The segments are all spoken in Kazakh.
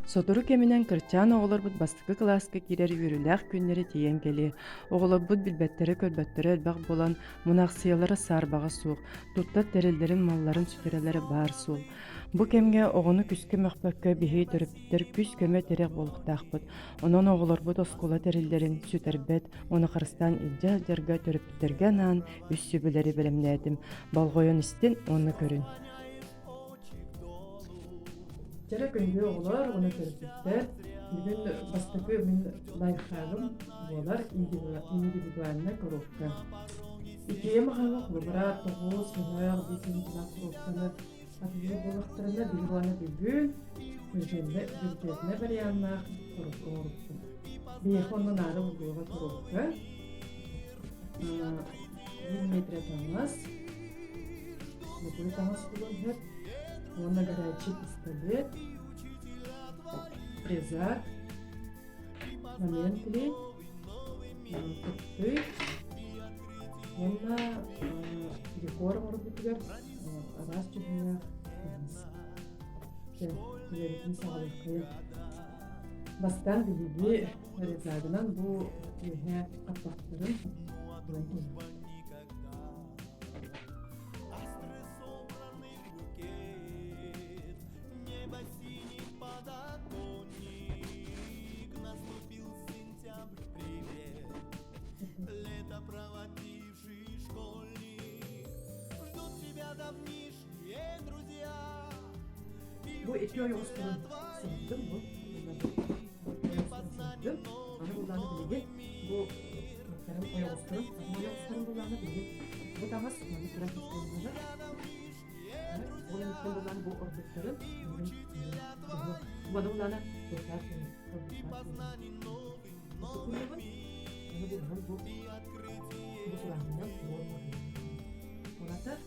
Содуру кеминен кырчаан оҕолорбут бастыкы класска кирер үрүлээх күннери тиийэн кели. Оҕолорбут билбэттери көрбөттөрү элбэх булан мунахсыйалары саарбаҕа суох, туттар терилдерин малларын сүтэрэлэри баар суол. Бу кемге оҕону күскө мөхпөккө биһии төрөппүттэр күс көмө терех буолуктаахпыт. Онон оҕолорбут оскуола терилдерин сүтэрбэт, уну харыстаан илдьэ дьарга төрөппүттэргэ наан үс сүбүлэри белемнээдим. Балҕойон истин уонна көрүн. Жара көндү оҕолор уну көрбүттэр. Бүгүн бастыкы мен лайфхагым буолар индивидуальна коробка. Икея махалык бара тогуз сынар битин коробканы атыгы болактарына билбаны бүгүн көргөнде барыянна коробка. Бейхонун ары булуга коробка. 1 метр тамас. Bu tamas kullanıyor. Ona горячий пистолет, фреза, моментли, кутты, ona декор может быть раз чудная. Тилерин сağlıklı. Бастан билги резагынан bu ühe kapakların Bu iki oy osturun sınırdım bu. Ana kullanı bilgi. Bu tarım oy osturun. Oy osturun kullanı bilgi. Bu da mas kullanı grafik kullanı. Onun için kullanı bu orbitlerin. Bu da kullanı dostlar kullanı. Bu kullanı. Bu kullanı. Orada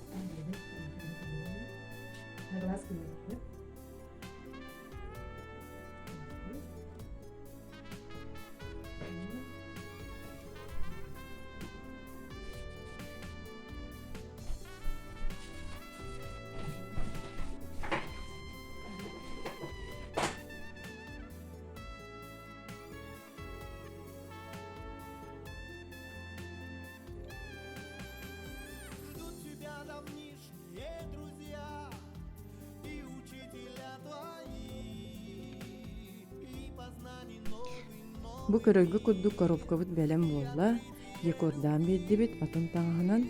Naglas kullanı. Bu körögü kuddu koropkabıt belem bolla, yekordaan beddibit atın taŋanan,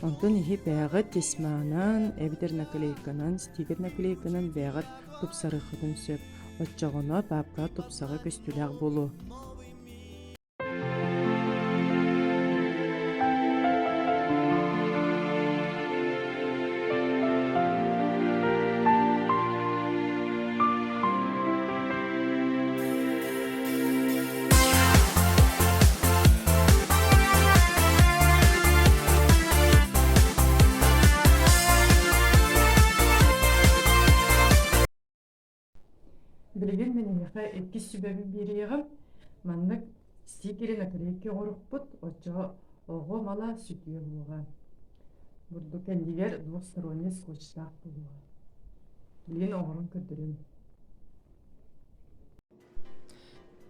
onton ihi bäğet tesmaanan, ebiter nakleykanan, stiker nakleykanan bäğet tupsarıqıtın söp, otçoğuna papka tupsağı köstüläg bolu. Билген мен яха эки сүбөбү бериягым. Маннык стикерин акырекке орукпут, очо ого мала сүтүе булган. Бурду кендигер двухсторонний скотчтак булган. Билген оғырын көтөрүм.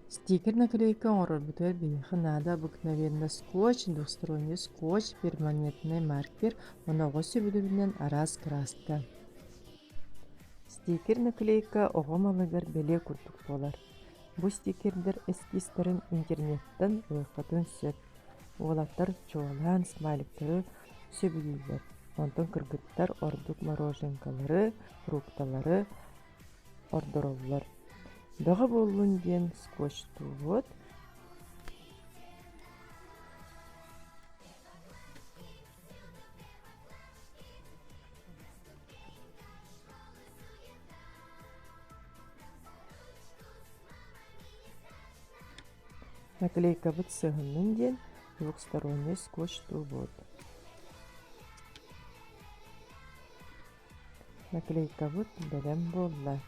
Стикер наклейка орорбутер бияха нада обыкновенно скотч, двухсторонний скотч, перманентный маркер, оного сүбүлүбүнен арас краска. Стикер наклейка оғомалыгар беле курдук болар. Бу стикердер эскистерин интернеттен ыйкатын сөп. Олаттар чоолаан смайликтары сөбүлүлөр. Онтон кыргыттар ордук мороженкалары, фрукталары ордороллор. Дага боллун диен скотч туот. Наклейка бут сыгынын диен двухсторонний скотч туот. Наклейка бут белем болла.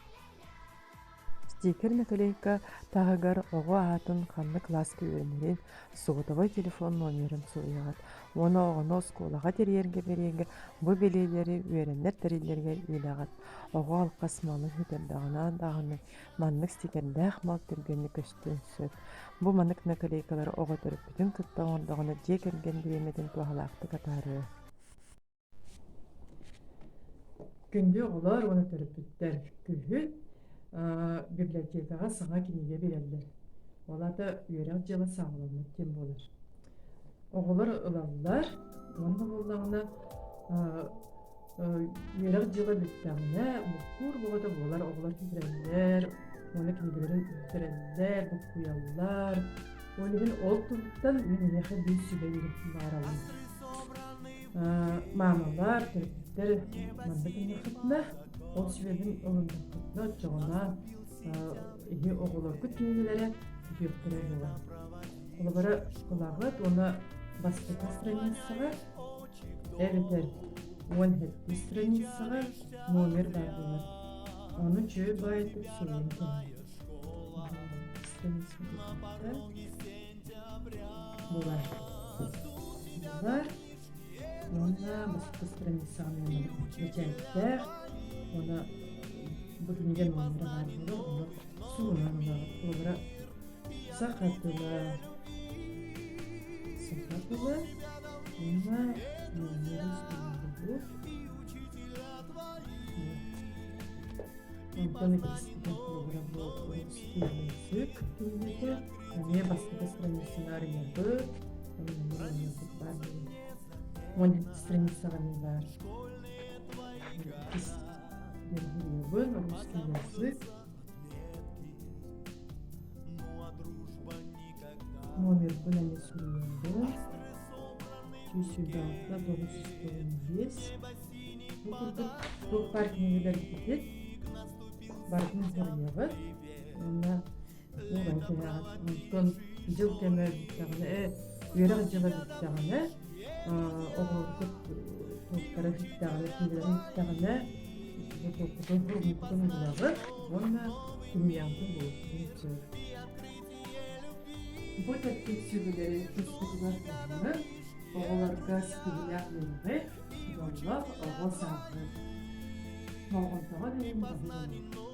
Дикер Николайка тағыгар оғы атын қанны класска үйренерин суғытығой телефон номерін суйығат. Оны оғыны осколаға терерге береге бұ белейлері үйренер тәрелерге үйлағат. Оғы алқас малы хүтердағынан дағыны маннық стекердәқ мал түргенні көстен сөт. Бұ манық Николайкалар оғы түріп бүтін күттағындағыны декерген біремеден туағалақты қатары. Күнде олар оны түріп бүттер күхіт библиотекаға саңа кинеге берелдер. Оларды үйрек жылы сағылымы тем болыр. Оғылар ылалылар, онды болағына үйрек жылы бүттәғіне мұққур болғады болар оғылар күтірелдер, оны кинегелерін үтірелдер, бұққуялылар. Олығын ол тұрттан мен еқі бүй сүбе үйректің бағаралым. Мамалар, түріктер, мандықын еқітіне, ол сүбебін олындықытына жоғына ие оғылар күткенелері үйектірі болар. Олыбары құлағыт, оны бастықы страницаға, әрітер 17 страницаға номер бар болар. Оны жөй байытып сөйін кәмір. Страница болар. Оны бастықы страницаға өтәйттер. Оны бүгінген номері бар болар. Оны суынан олар. Олары сақатылы. Оны номері суынан болар. Онтаны кестіген олары бұл үстеймен сөк. Әне бастықы страницаға арияды. Оны номері бар болар. 17 страницаға не бар. Бен русский язык. Номер бен сөйлейді. Сүйсүйді 995. Бұл паркингілер кетет. Бардың көрінеғі. Онда олай көріғат. Онтон жыл кәмі біттіғіне, үйрек жылы біттіғіне, оғыл көп тоқтары біттіғіне, күндерін біттіғіне, бұтын бұлағы, оны күнияңды болсын. Бұл тәттік сүгілері күстігілер қағыны, оғыларға сүгілер менгі, оғылар оғыл сағыр. Оғылтаға дейін бағылығы.